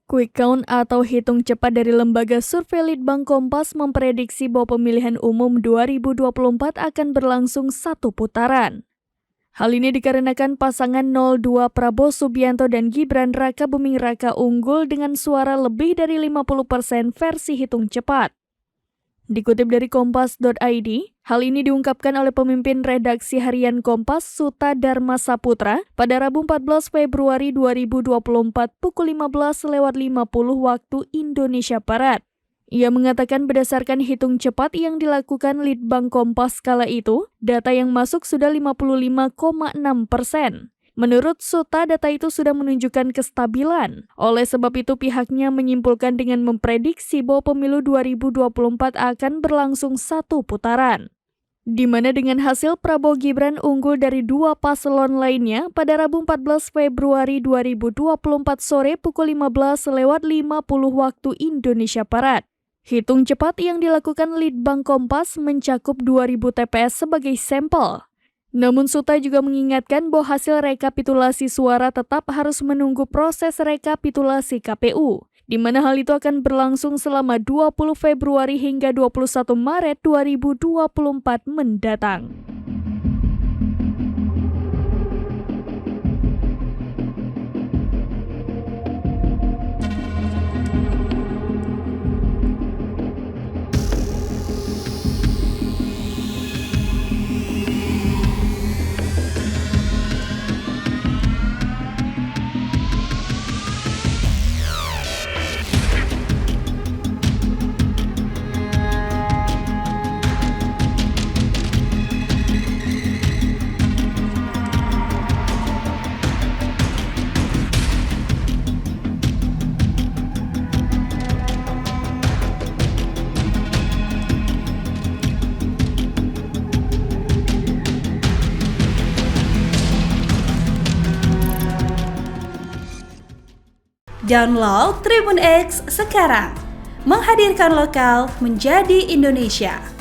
Quick count atau hitung cepat dari lembaga survei Litbang Kompas memprediksi bahwa pemilihan umum 2024 akan berlangsung satu putaran. Hal ini dikarenakan pasangan 02 Prabowo Subianto dan Gibran Rakabuming Raka unggul dengan suara lebih dari 50% versi hitung cepat. Dikutip dari kompas.id, hal ini diungkapkan oleh pemimpin redaksi harian Kompas Suta Dharma Saputra pada Rabu 14 Februari 2024 pukul 15.50 waktu Indonesia Barat. Ia mengatakan berdasarkan hitung cepat yang dilakukan Litbang Kompas kala itu, data yang masuk sudah 55,6%. Menurut Suta, data itu sudah menunjukkan kestabilan. Oleh sebab itu, pihaknya menyimpulkan dengan memprediksi bahwa pemilu 2024 akan berlangsung satu putaran. Di mana dengan hasil Prabowo Gibran unggul dari dua paslon lainnya pada Rabu 14 Februari 2024 sore pukul 15.50 waktu Indonesia Barat. Hitung cepat yang dilakukan Litbang Kompas mencakup 2.000 TPS sebagai sampel. Namun Suta juga mengingatkan bahwa hasil rekapitulasi suara tetap harus menunggu proses rekapitulasi KPU, di mana hal itu akan berlangsung selama 20 Februari hingga 21 Maret 2024 mendatang. Download Tribun X sekarang, menghadirkan lokal menjadi Indonesia.